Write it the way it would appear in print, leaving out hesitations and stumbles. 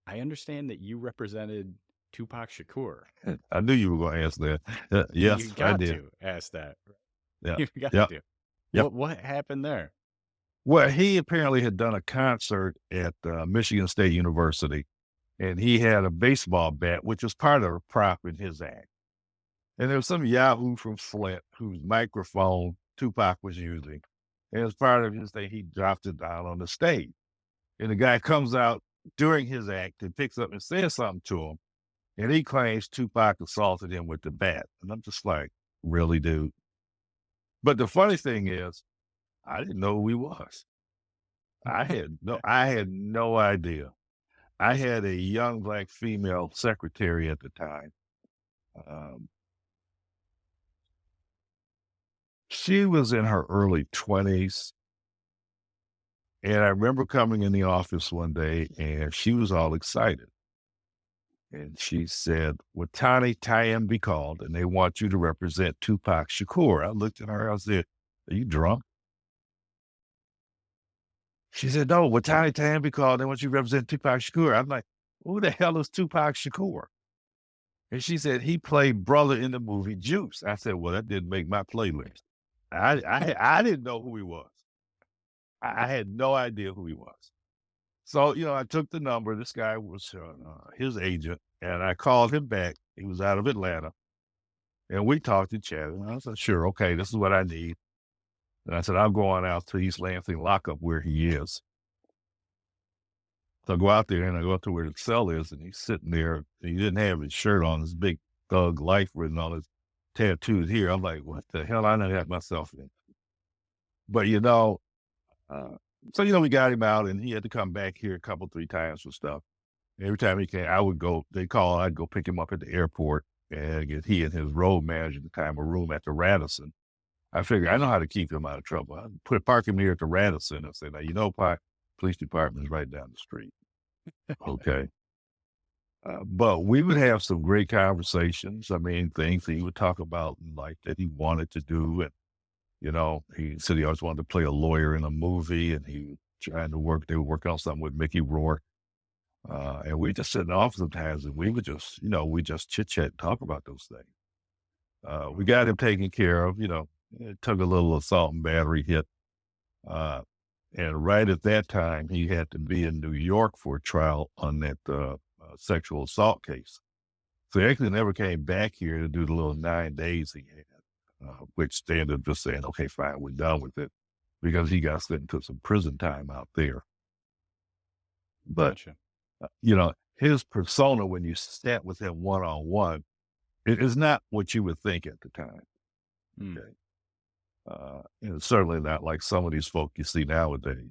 I understand that you represented Tupac Shakur. I knew you were going to ask that. You Yes, I got did. to ask that. Yeah. You got Yep. to. Yep. What happened there? Well, he apparently had done a concert at Michigan State University, and he had a baseball bat, which was part of a prop in his act. And there was some Yahoo from Flint whose microphone Tupac was using. And as part of his thing, he dropped it down on the stage. And the guy comes out during his act and picks up and says something to him. And he claims Tupac assaulted him with the bat. And I'm just like, really, dude? But the funny thing is, I didn't know who he was. I had no idea. I had a young black female secretary at the time. Um, she was in her early 20s. And I remember coming in the office one day and she was all excited. And she said, "Well, Tani Tayem be called, and they want you to represent Tupac Shakur." I looked at her, I said, "Are you drunk?" She said, "No, what Tani Tayem be called, they want you to represent Tupac Shakur." I'm like, "Who the hell is Tupac Shakur?" And she said, "He played brother in the movie Juice." I said, "Well, that didn't make my playlist." I didn't know who he was. I had no idea who he was. So, I took the number. This guy was his agent, and I called him back. He was out of Atlanta, and we talked and chatted. And I said, "Sure, okay, this is what I need." And I said, "I'm going out to East Lansing lockup where he is." So I go out there and I go up to where the cell is, and he's sitting there. And he didn't have his shirt on, his big thug life written on his tattoos here. I'm like, what the hell? I done got myself in. But uh, so we got him out, and he had to come back here a couple, 3 times for stuff. Every time he came, I would go, they call, I'd go pick him up at the airport and get he and his road manager at the time a room at the Radisson. I figured I know how to keep him out of trouble. I park him here at the Radisson and say, "Now, police department is right down the street." Okay. But we would have some great conversations. I mean, things that he would talk about in life that he wanted to do. And, he said he always wanted to play a lawyer in a movie, and he was trying to work, they were working on something with Mickey Rourke. And we just sit in the office sometimes and we would just, we just chit chat and talk about those things. We got him taken care of, it took a little assault and battery hit. Uh, and right at that time, he had to be in New York for a trial on that sexual assault case. So he actually never came back here to do the little 9 days he had, which they ended up just saying, "Okay, fine, we're done with it," because he got sent into some prison time out there. But Gotcha. his persona when you sat with him one on one, it is not what you would think at the time. Mm. Okay. Certainly not like some of these folk you see nowadays.